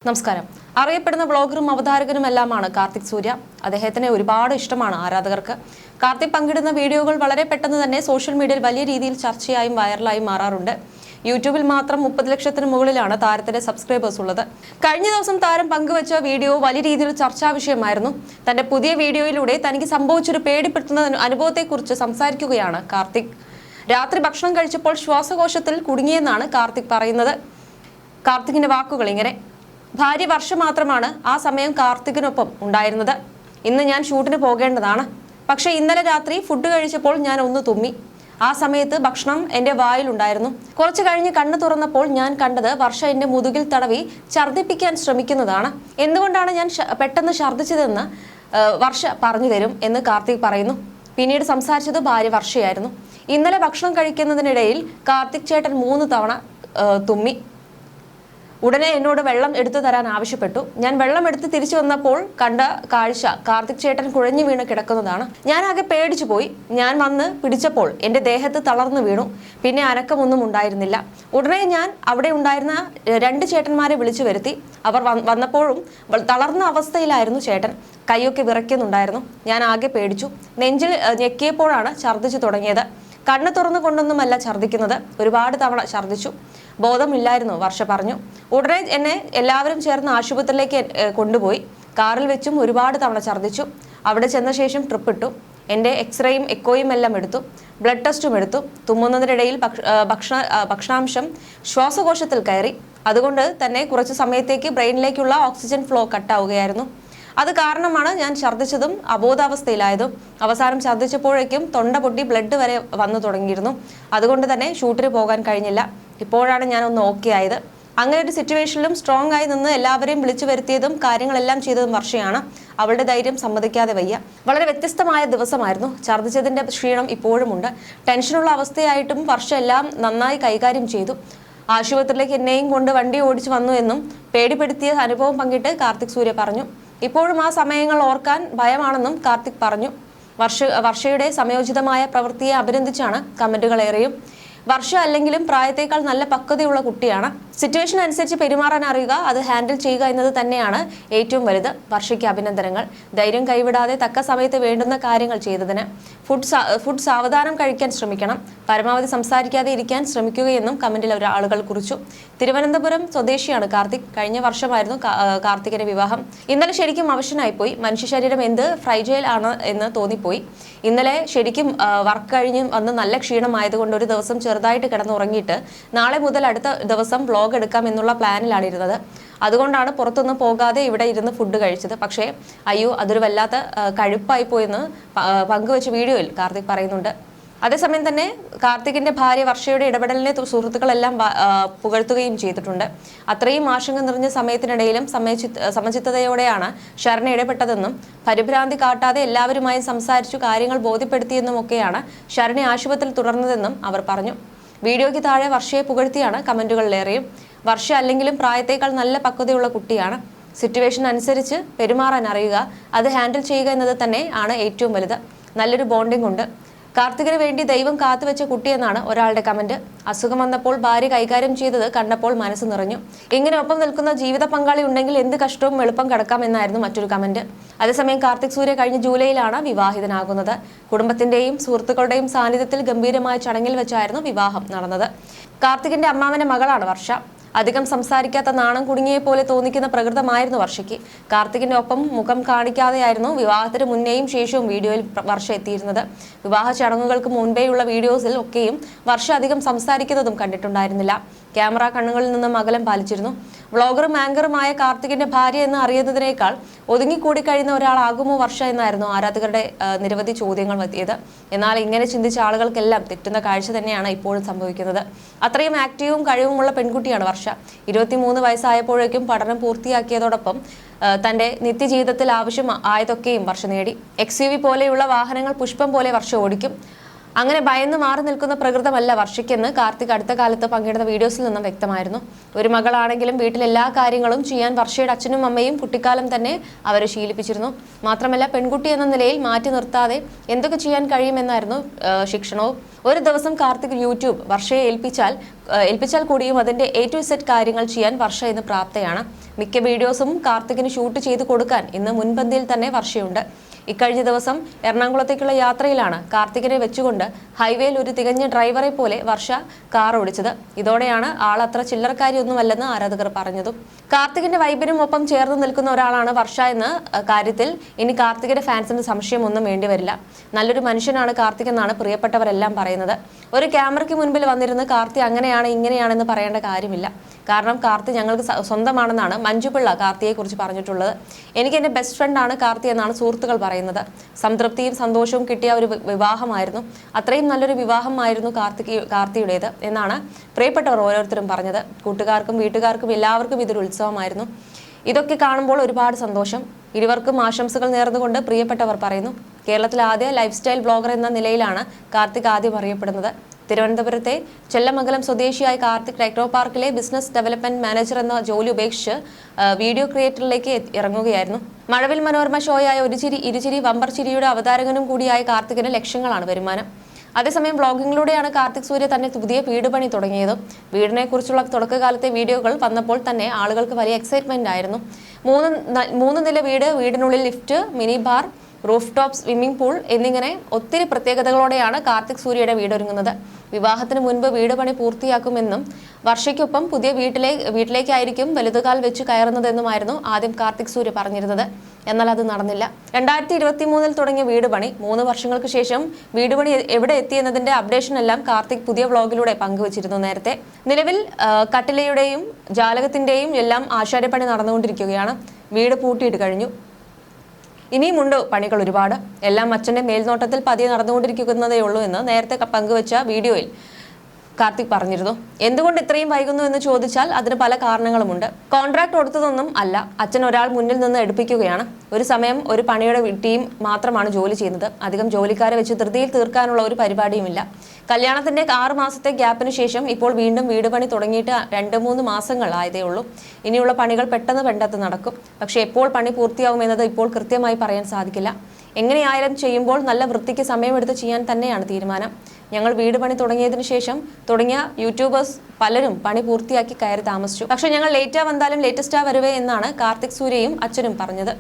നമസ്കാരം. അറിയപ്പെടുന്ന വ്ളോഗറും അവതാരകനുമെല്ലാമാണ് കാർത്തിക് സൂര്യ. അദ്ദേഹത്തിനെ ഒരുപാട് ഇഷ്ടമാണ് ആരാധകർക്ക്. കാർത്തിക് പങ്കിടുന്ന വീഡിയോകൾ വളരെ പെട്ടെന്ന് തന്നെ സോഷ്യൽ മീഡിയയിൽ വലിയ രീതിയിൽ ചർച്ചയായും വൈറലായും മാറാറുണ്ട്. യൂട്യൂബിൽ മാത്രം 30 ലക്ഷത്തിന് മുകളിലാണ് താരത്തിന്റെ സബ്സ്ക്രൈബേഴ്സ് ഉള്ളത്. കഴിഞ്ഞ ദിവസം താരം പങ്കുവച്ച വീഡിയോ വലിയ രീതിയിൽ ചർച്ചാ വിഷയമായിരുന്നു. തന്റെ പുതിയ വീഡിയോയിലൂടെ തനിക്ക് സംഭവിച്ചൊരു പേടിപ്പെടുത്തുന്ന അനുഭവത്തെക്കുറിച്ച് സംസാരിക്കുകയാണ് കാർത്തിക്. രാത്രി ഭക്ഷണം കഴിച്ചപ്പോൾ ശ്വാസകോശത്തിൽ കുടുങ്ങിയെന്നാണ് കാർത്തിക് പറയുന്നത്. കാർത്തികിന്റെ വാക്കുകൾ ഇങ്ങനെ: ഭാര്യ വർഷ മാത്രമാണ് ആ സമയം കാർത്തികിനൊപ്പം ഉണ്ടായിരുന്നത്. ഇന്ന് ഞാൻ ഷൂട്ടിന് പോകേണ്ടതാണ്. പക്ഷേ ഇന്നലെ രാത്രി ഫുഡ് കഴിച്ചപ്പോൾ ഞാൻ ഒന്ന് തുമ്മി. ആ സമയത്ത് ഭക്ഷണം എൻ്റെ വായിലുണ്ടായിരുന്നു. കുറച്ചു കഴിഞ്ഞ് കണ്ണ് തുറന്നപ്പോൾ ഞാൻ കണ്ടത് വർഷ എൻ്റെ മുതുകിൽ തടവി ഛർദ്ദിപ്പിക്കാൻ ശ്രമിക്കുന്നതാണ്. എന്തുകൊണ്ടാണ് ഞാൻ പെട്ടെന്ന് ഛർദ്ദിച്ചതെന്ന് വർഷ പറഞ്ഞു തരും എന്ന് കാർത്തിക് പറയുന്നു. പിന്നീട് സംസാരിച്ചത് ഭാര്യ വർഷയായിരുന്നു. ഇന്നലെ ഭക്ഷണം കഴിക്കുന്നതിനിടയിൽ കാർത്തിക് ചേട്ടൻ 3 തവണ തുമ്മി. ഉടനെ എന്നോട് വെള്ളം എടുത്തു തരാൻ ആവശ്യപ്പെട്ടു. ഞാൻ വെള്ളം എടുത്ത് തിരിച്ചു വന്നപ്പോൾ കണ്ട കാഴ്ച കാർത്തിക് ചേട്ടൻ കുഴഞ്ഞു വീണ് കിടക്കുന്നതാണ്. ഞാൻ ആകെ പേടിച്ചു പോയി. ഞാൻ വന്ന് പിടിച്ചപ്പോൾ എൻ്റെ ദേഹത്ത് തളർന്നു വീണു. പിന്നെ അനക്കമൊന്നും ഉണ്ടായിരുന്നില്ല. ഉടനെ ഞാൻ അവിടെ ഉണ്ടായിരുന്ന 2 ചേട്ടന്മാരെ വിളിച്ചു വരുത്തി. അവർ വന്നപ്പോഴും തളർന്ന അവസ്ഥയിലായിരുന്നു ചേട്ടൻ. കൈയൊക്കെ വിറയ്ക്കുന്നുണ്ടായിരുന്നു. ഞാൻ ആകെ പേടിച്ചു. നെഞ്ചിൽ ഞെക്കിയപ്പോഴാണ് ഛർദ്ദിച്ചു തുടങ്ങിയത്. കണ്ണ് തുറന്നു കൊണ്ടൊന്നുമല്ല ഛർദ്ദിക്കുന്നത്. ഒരുപാട് തവണ ഛർദ്ദിച്ചു. ബോധമില്ലായിരുന്നു, വർഷ പറഞ്ഞു. ഉടനെ എന്നെ എല്ലാവരും ചേർന്ന് ആശുപത്രിയിലേക്ക് കൊണ്ടുപോയി. കാറിൽ വെച്ചും ഒരുപാട് തവണ ഛർദ്ദിച്ചു. അവിടെ ചെന്ന ശേഷം ട്രിപ്പ് ഇട്ടു. എൻ്റെ എക്സ്റേയും എക്കോയും എല്ലാം എടുത്തു. ബ്ലഡ് ടെസ്റ്റും എടുത്തു. തുമ്മുന്നതിനിടയിൽ ഭക്ഷണാംശം ശ്വാസകോശത്തിൽ കയറി. അതുകൊണ്ട് തന്നെ കുറച്ച് സമയത്തേക്ക് ബ്രെയിനിലേക്കുള്ള ഓക്സിജൻ ഫ്ലോ കട്ടാവുകയായിരുന്നു. അത് കാരണമാണ് ഞാൻ ഛർദ്ദിച്ചതും അബോധാവസ്ഥയിലായതും. അവസാനം ഛർദ്ദിച്ചപ്പോഴേക്കും തൊണ്ട പൊട്ടി ബ്ലഡ് വരെ വന്നു തുടങ്ങിയിരുന്നു. അതുകൊണ്ട് തന്നെ ഷൂട്ടിന് പോകാൻ കഴിഞ്ഞില്ല. ഇപ്പോഴാണ് ഞാൻ ഒന്ന് ഓക്കെ ആയത്. അങ്ങനെ ഒരു സിറ്റുവേഷനിലും സ്ട്രോങ് ആയി നിന്ന് എല്ലാവരെയും വിളിച്ചു വരുത്തിയതും കാര്യങ്ങളെല്ലാം ചെയ്തതും വർഷയാണ്. അവളുടെ ധൈര്യം സമ്മതിക്കാതെ വയ്യ. വളരെ വ്യത്യസ്തമായ ദിവസമായിരുന്നു. ഛർദ്ദിച്ചതിന്റെ ക്ഷീണം ഇപ്പോഴുമുണ്ട്. ടെൻഷനുള്ള അവസ്ഥയായിട്ടും വർഷ എല്ലാം നന്നായി കൈകാര്യം ചെയ്തു. ആശുപത്രിയിലേക്ക് എന്നെയും കൊണ്ട് വണ്ടി ഓടിച്ചു വന്നു എന്നും പേടിപ്പെടുത്തിയ അനുഭവം പങ്കിട്ട് കാർത്തിക് സൂര്യ പറഞ്ഞു. ഇപ്പോഴും ആ സമയങ്ങൾ ഓർക്കാൻ ഭയമാണെന്നും കാർത്തിക് പറഞ്ഞു. വർഷയുടെ സമയോചിതമായ പ്രവൃത്തിയെ അഭിനന്ദിച്ചാണ് കമന്റുകൾ ഏറെയും. വർഷ അല്ലെങ്കിലും പ്രായത്തേക്കാൾ നല്ല പക്വതയുള്ള കുട്ടിയാണ്. സിറ്റുവേഷൻ അനുസരിച്ച് പെരുമാറാൻ അറിയുക, അത് ഹാൻഡിൽ ചെയ്യുക എന്നത് തന്നെയാണ് ഏറ്റവും വലുത്. വർഷയ്ക്ക് അഭിനന്ദനങ്ങൾ. ധൈര്യം കൈവിടാതെ തക്ക സമയത്ത് വേണ്ടുന്ന കാര്യങ്ങൾ ചെയ്തതിന്. ഫുഡ് സാവധാനം കഴിക്കാൻ ശ്രമിക്കണം. പരമാവധി സംസാരിക്കാതെ ഇരിക്കാൻ ശ്രമിക്കുകയെന്നും കമന്റിൽ ആളുകൾ കുറിച്ചു. തിരുവനന്തപുരം സ്വദേശിയാണ് കാർത്തിക്. കഴിഞ്ഞ വർഷമായിരുന്നു കാർത്തികിന്റെ വിവാഹം. ഇന്നലെ ശരിക്കും അവശനായിപ്പോയി. മനുഷ്യ ശരീരം എന്ത് ഫ്രൈജൈൽ ആണ് എന്ന് തോന്നിപ്പോയി. ഇന്നലെ ശരിക്കും വർക്ക് കഴിഞ്ഞ് വന്ന് നല്ല ക്ഷീണമായതുകൊണ്ട് ഒരു ദിവസം ചെറുതായിട്ട് കിടന്നുറങ്ങിയിട്ട് നാളെ മുതൽ അടുത്ത ദിവസം വ്ളോഗ് എടുക്കാം എന്നുള്ള പ്ലാനിലാണ് ഇരുന്നത്. അതുകൊണ്ടാണ് പുറത്തൊന്നും പോകാതെ ഇവിടെ ഇരുന്ന് ഫുഡ് കഴിച്ചത്. പക്ഷേ അയ്യോ, അതൊരു വല്ലാത്ത കഴുപ്പായി പോയെന്ന് പങ്കുവെച്ച വീഡിയോയിൽ കാർത്തിക് പറയുന്നുണ്ട്. അതേസമയം തന്നെ കാർത്തികിന്റെ ഭാര്യ വർഷയുടെ ഇടപെടലിനെ സുഹൃത്തുക്കളെല്ലാം പുകഴ്ത്തുകയും ചെയ്തിട്ടുണ്ട്. അത്രയും ആശങ്ക നിറഞ്ഞ സമയത്തിനിടയിലും സമചിത്തതയോടെയാണ് ശരണ ഇടപെട്ടതെന്നും പരിഭ്രാന്തി കാട്ടാതെ എല്ലാവരുമായും സംസാരിച്ചു കാര്യങ്ങൾ ബോധ്യപ്പെടുത്തിയെന്നുമൊക്കെയാണ് ശരണ ആശുപത്രിയിൽ തുടർന്നതെന്നും അവർ പറഞ്ഞു. വീഡിയോയ്ക്ക് താഴെ വർഷയെ പുകഴ്ത്തിയാണ് കമന്റുകളിലേറെയും. വർഷ അല്ലെങ്കിലും പ്രായത്തേക്കാൾ നല്ല പക്വതയുള്ള കുട്ടിയാണ്. സിറ്റുവേഷൻ അനുസരിച്ച് പെരുമാറാൻ അറിയുക, അത് ഹാൻഡിൽ ചെയ്യുക എന്നത് തന്നെ ആണ് ഏറ്റവും വലുത്. നല്ലൊരു ബോണ്ടിംഗ് ഉണ്ട്. കാർത്തികിന് വേണ്ടി ദൈവം കാത്തുവെച്ച കുട്ടിയെന്നാണ് ഒരാളുടെ കമന്റ്. അസുഖം വന്നപ്പോൾ ഭാര്യ കൈകാര്യം ചെയ്തത് കണ്ടപ്പോൾ മനസ്സ് നിറഞ്ഞു. ഇങ്ങനെ ഒപ്പം നിൽക്കുന്ന ജീവിത പങ്കാളി ഉണ്ടെങ്കിൽ എന്ത് കഷ്ടവും എളുപ്പം കടക്കാം എന്നായിരുന്നു മറ്റൊരു കമന്റ്. അതേസമയം കാർത്തിക് സൂര്യ കഴിഞ്ഞ ജൂലൈയിലാണ് വിവാഹിതനാകുന്നത്. കുടുംബത്തിന്റെയും സുഹൃത്തുക്കളുടെയും സാന്നിധ്യത്തിൽ ഗംഭീരമായ ചടങ്ങിൽ വെച്ചായിരുന്നു വിവാഹം നടന്നത്. കാർത്തികിന്റെ അമ്മാവന്റെ മകളാണ് വർഷ. അധികം സംസാരിക്കാത്ത നാണം കുടുങ്ങിയെ പോലെ തോന്നിക്കുന്ന പ്രകൃതമായിരുന്നു വർഷയ്ക്ക്. കാർത്തികിന്റെ ഒപ്പം മുഖം കാണിക്കാതെയായിരുന്നു വിവാഹത്തിന് മുന്നേയും ശേഷവും വീഡിയോയിൽ വർഷ എത്തിയിരുന്നത്. വിവാഹ ചടങ്ങുകൾക്ക് മുൻപേയുള്ള വീഡിയോസിൽ ഒക്കെയും വർഷ അധികം സംസാരിക്കുന്നതും കണ്ടിട്ടുണ്ടായിരുന്നില്ല. ക്യാമറ കണ്ണുകളിൽ നിന്നും അകലം പാലിച്ചിരുന്നു. വ്ളോഗറും ആങ്കറുമായ കാർത്തികിന്റെ ഭാര്യ എന്ന് അറിയുന്നതിനേക്കാൾ ഒതുങ്ങിക്കൂടി കഴിയുന്ന ഒരാളാകുമോ വർഷ എന്നായിരുന്നു ആരാധകരുടെ നിരവധി ചോദ്യങ്ങൾ എത്തിയത്. എന്നാൽ ഇങ്ങനെ ചിന്തിച്ച ആളുകൾക്കെല്ലാം തെറ്റുന്ന കാഴ്ച തന്നെയാണ് ഇപ്പോഴും സംഭവിക്കുന്നത്. അത്രയും ആക്റ്റീവും കഴിവുമുള്ള പെൺകുട്ടിയാണ് വർഷ. 23 വയസ്സായപ്പോഴേക്കും പഠനം പൂർത്തിയാക്കിയതോടൊപ്പം തന്റെ നിത്യജീവിതത്തിൽ ആവശ്യം ആയതൊക്കെയും വർഷ നേടി. XUV പോലെയുള്ള വാഹനങ്ങൾ പുഷ്പം പോലെ വർഷ ഓടിക്കും. അങ്ങനെ ഭയന്ന് മാറി നിൽക്കുന്ന പ്രകൃതമല്ല വർഷയ്ക്കെന്ന് കാർത്തിക് അടുത്ത കാലത്ത് പങ്കിടുന്ന വീഡിയോസിൽ നിന്നും വ്യക്തമായിരുന്നു. ഒരു മകളാണെങ്കിലും വീട്ടിലെ എല്ലാ കാര്യങ്ങളും ചെയ്യാൻ വർഷയുടെ അച്ഛനും അമ്മയും കുട്ടിക്കാലം തന്നെ അവരെ ശീലിപ്പിച്ചിരുന്നു. മാത്രമല്ല പെൺകുട്ടി എന്ന നിലയിൽ മാറ്റി നിർത്താതെ എന്തൊക്കെ ചെയ്യാൻ കഴിയുമെന്നായിരുന്നു ശിക്ഷണവും. ഒരു ദിവസം കാർത്തിക് യൂട്യൂബ് വർഷയെ ഏൽപ്പിച്ചാൽ കൂടിയും അതിന്റെ A to Z കാര്യങ്ങൾ ചെയ്യാൻ വർഷ ഇന്ന് പ്രാപ്തയാണ്. മിക്ക വീഡിയോസും കാർത്തികിന് ഷൂട്ട് ചെയ്ത് കൊടുക്കാൻ ഇന്ന് മുൻപന്തിയിൽ തന്നെ വർഷയുണ്ട്. ഇക്കഴിഞ്ഞ ദിവസം എറണാകുളത്തേക്കുള്ള യാത്രയിലാണ് കാർത്തികിനെ വെച്ചുകൊണ്ട് ഹൈവേയിൽ ഒരു തികഞ്ഞ ഡ്രൈവറെ പോലെ വർഷ കാർ ഓടിച്ചത്. ഇതോടെയാണ് ആളത്ര ചില്ലറക്കാരിയൊന്നുമല്ലെന്ന് ആരാധകർ പറഞ്ഞതും. കാർത്തികിന്റെ വൈബിനും ഒപ്പം ചേർന്ന് നിൽക്കുന്ന ഒരാളാണ് വർഷ എന്ന കാര്യത്തിൽ ഇനി കാർത്തികിന്റെ ഫാൻസിന് സംശയമൊന്നും വേണ്ടിവരില്ല. നല്ലൊരു മനുഷ്യനാണ് കാർത്തിക് എന്നാണ് പ്രിയപ്പെട്ടവരെല്ലാം പറയുന്നത്. ഒരു ക്യാമറയ്ക്ക് മുൻപിൽ വന്നിരുന്ന് കാർത്തി അങ്ങനെയാണ് ഇങ്ങനെയാണെന്ന് പറയേണ്ട കാര്യമില്ല. കാരണം കാർത്തി ഞങ്ങൾക്ക് സ്വന്തമാണെന്നാണ് മഞ്ജുപിള്ള കാർത്തിയെ കുറിച്ച് പറഞ്ഞിട്ടുള്ളത്. എനിക്ക് എൻ്റെ ബെസ്റ്റ് ഫ്രണ്ടാണ് കാർത്തി എന്നാണ് സുഹൃത്തുക്കൾ പറയുന്നത്. സംതൃപ്തിയും സന്തോഷവും കിട്ടിയ ഒരു വിവാഹമായിരുന്നു. അത്രയും നല്ലൊരു വിവാഹമായിരുന്നു കാർത്തിയുടേത് എന്നാണ് പ്രിയപ്പെട്ടവർ ഓരോരുത്തരും പറഞ്ഞത്. കൂട്ടുകാർക്കും വീട്ടുകാർക്കും എല്ലാവർക്കും ഇതൊരു ഉത്സവമായിരുന്നു. ഇതൊക്കെ കാണുമ്പോൾ ഒരുപാട് സന്തോഷം. ഇരുവർക്കും ആശംസകൾ നേർന്നുകൊണ്ട് പ്രിയപ്പെട്ടവർ പറയുന്നു. കേരളത്തിലെ ആദ്യ ലൈഫ് സ്റ്റൈൽ ബ്ലോഗർ എന്ന നിലയിലാണ് കാർത്തിക് ആദ്യം അറിയപ്പെടുന്നത്. തിരുവനന്തപുരത്തെ ചെല്ലമംഗലം സ്വദേശിയായ കാർത്തിക് ടെക്നോ പാർക്കിലെ ബിസിനസ് ഡെവലപ്മെന്റ് മാനേജർ എന്ന ജോലി ഉപേക്ഷിച്ച് വീഡിയോ ക്രിയേറ്ററിലേക്ക് ഇറങ്ങുകയായിരുന്നു. മഴവിൽ മനോരമ ഷോയായ ഒരു ചിരി ഇരുചിരി വമ്പർ ചിരിയുടെ അവതാരകനും കൂടിയായ കാർത്തികിന് ലക്ഷങ്ങളാണ് വരുമാനം. അതേസമയം ബ്ലോഗിങ്ങിലൂടെയാണ് കാർത്തിക് സൂര്യ തന്നെ പുതിയ വീട് പണി തുടങ്ങിയത്. വീടിനെ കുറിച്ചുള്ള തുടക്കകാലത്തെ വീഡിയോകൾ വന്നപ്പോൾ തന്നെ ആളുകൾക്ക് വലിയ എക്സൈറ്റ്മെന്റ് ആയിരുന്നു. മൂന്ന് നില വീട്, വീടിനുള്ളിൽ lift, mini bar, roof top swimming pool എന്നിങ്ങനെ ഒത്തിരി പ്രത്യേകതകളോടെയാണ് കാർത്തിക് സൂര്യയുടെ വീടൊരുങ്ങുന്നത്. വിവാഹത്തിന് മുൻപ് വീട് പണി പൂർത്തിയാക്കുമെന്നും വർഷയ്ക്കൊപ്പം പുതിയ വീട്ടിലേക്കായിരിക്കും വലുതുകാൽ വെച്ച് കയറുന്നതെന്നുമായിരുന്നു ആദ്യം കാർത്തിക് സൂര്യ പറഞ്ഞിരുന്നത്. എന്നാൽ അത് നടന്നില്ല. 2023 തുടങ്ങിയ വീട് പണി 3 വർഷങ്ങൾക്ക് ശേഷം വീട് പണി എവിടെ എത്തിയെന്നതിന്റെ അപ്ഡേഷൻ എല്ലാം കാർത്തിക് പുതിയ വ്ളോഗിലൂടെ പങ്കുവച്ചിരുന്നു. നേരത്തെ നിലവിൽ കട്ടിലയുടെയും ജാലകത്തിന്റെയും എല്ലാം ആശാരപ്പണി നടന്നുകൊണ്ടിരിക്കുകയാണ്. വീട് പൂട്ടിയിട്ട് കഴിഞ്ഞു. ഇനിയുമുണ്ട് പണികൾ ഒരുപാട്. എല്ലാം അച്ഛന്റെ മേൽനോട്ടത്തിൽ പതിയെ നടന്നുകൊണ്ടിരിക്കുന്നതേ ഉള്ളൂ എന്ന് നേരത്തെ പങ്കുവച്ച വീഡിയോയിൽ കാർത്തിക് പറഞ്ഞിരുന്നു. എന്തുകൊണ്ട് ഇത്രയും വൈകുന്നു എന്ന് ചോദിച്ചാൽ അതിന് പല കാരണങ്ങളുമുണ്ട്. കോൺട്രാക്ട് കൊടുത്തതൊന്നും അല്ല, അച്ഛൻ ഒരാൾ മുന്നിൽ നിന്ന് എടുപ്പിക്കുകയാണ്. ഒരു സമയം ഒരു പണിയുടെ ടീം മാത്രമാണ് ജോലി ചെയ്യുന്നത്. അധികം ജോലിക്കാരെ വെച്ച് ധൃതിയിൽ തീർക്കാനുള്ള ഒരു പരിപാടിയുമില്ല. കല്യാണത്തിന്റെ 6 മാസത്തെ ഗ്യാപ്പിന് ശേഷം ഇപ്പോൾ വീണ്ടും വീട് പണി തുടങ്ങിയിട്ട് 2-3 മാസങ്ങൾ ആയതേ ഉള്ളൂ. ഇനിയുള്ള പണികൾ പെട്ടെന്ന് നടക്കും. പക്ഷെ എപ്പോൾ പണി പൂർത്തിയാവുമെന്നത് ഇപ്പോൾ കൃത്യമായി പറയാൻ സാധിക്കില്ല. എങ്ങനെയായാലും ചെയ്യുമ്പോൾ നല്ല വൃത്തിക്ക് സമയമെടുത്ത് ചെയ്യാൻ തന്നെയാണ് തീരുമാനം. ഞങ്ങൾ വീട് പണി തുടങ്ങിയതിനു ശേഷം തുടങ്ങിയ യൂട്യൂബേഴ്സ് പലരും പണി പൂർത്തിയാക്കി കയറി താമസിച്ചു. പക്ഷെ ഞങ്ങൾ ലേറ്റാ വന്നാലും ലേറ്റസ്റ്റാ വരുവേ എന്നാണ് കാർത്തിക് സൂര്യയും അച്ഛനും പറഞ്ഞത്.